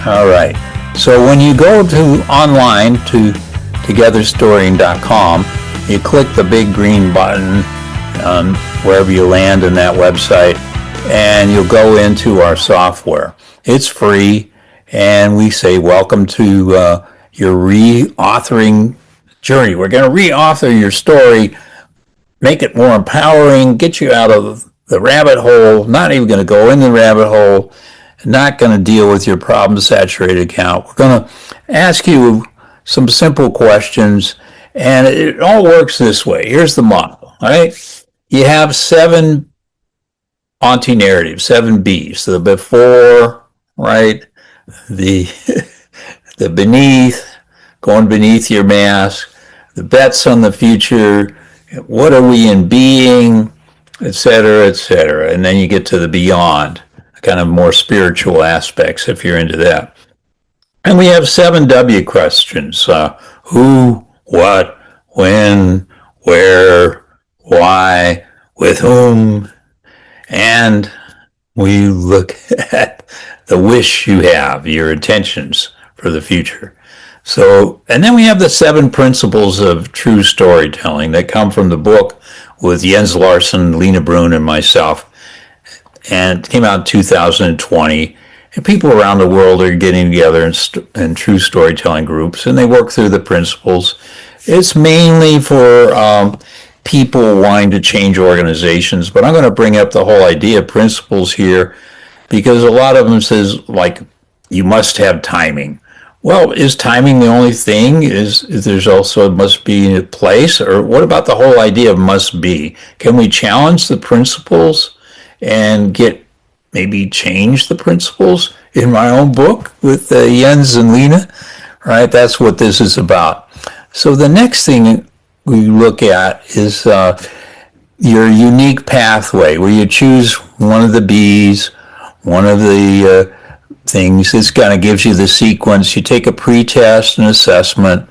All right. So when you go to online to TogetherStorying.com, you click the big green button wherever you land in that website, and you'll go into our software. It's free, and we say, welcome to your re-authoring journey. We're going to re-author your story, make it more empowering, get you out of the rabbit hole, not even going to go in the rabbit hole, not going to deal with your problem-saturated account. We're going to ask you some simple questions, and it all works this way. Here's the model, all right? You have 7 anti-narratives, 7 B's. The before, right? The beneath, going beneath your mask, the bets on the future, what are we in being, etc., etc. And then you get to the beyond, kind of more spiritual aspects if you're into that. And we have 7 W questions. Who, what, when, where, why, with whom, and we look at the wish you have, your intentions for the future. So, and then we have the 7 principles of true storytelling that come from the book with Jens Larsen, Lena Brun, and myself. And it came out in 2020. And people around the world are getting together in true storytelling groups, and they work through the principles. It's mainly for people wanting to change organizations, but I'm going to bring up the whole idea of principles here, because a lot of them says, like, you must have timing. Well, is timing the only thing? Is there's also must be a place? Or what about the whole idea of must be? Can we challenge the principles and maybe change the principles in my own book with Jens and Lena? Right, that's what this is about. So the next thing we look at is your unique pathway, where you choose one of the B's, one of the things. This kind of gives you the sequence. You take a pretest and assessment.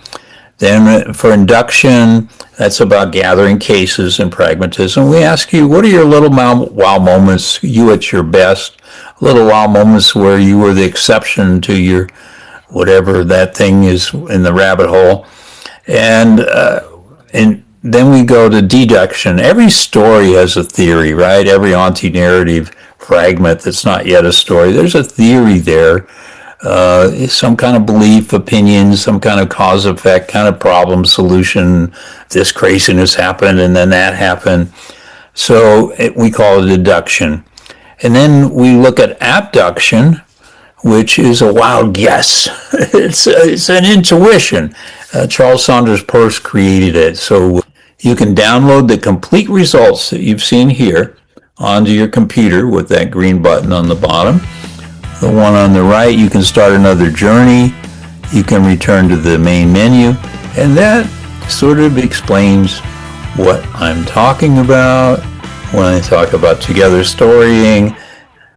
Then for induction, that's about gathering cases and pragmatism. We ask you, what are your little wow moments, you at your best, little wow moments where you were the exception to your whatever that thing is in the rabbit hole. And then we go to deduction. Every story has a theory, right? Every anti-narrative fragment that's not yet a story, there's a theory there. Some kind of belief, opinion, some kind of cause-effect, kind of problem, solution. This craziness happened and then that happened. So we call it deduction. And then we look at abduction, which is a wild guess. It's an intuition. Charles Sanders Peirce created it. So you can download the complete results that you've seen here onto your computer with that green button on the bottom. The one on the right, you can start another journey. You can return to the main menu. And that sort of explains what I'm talking about when I talk about together storying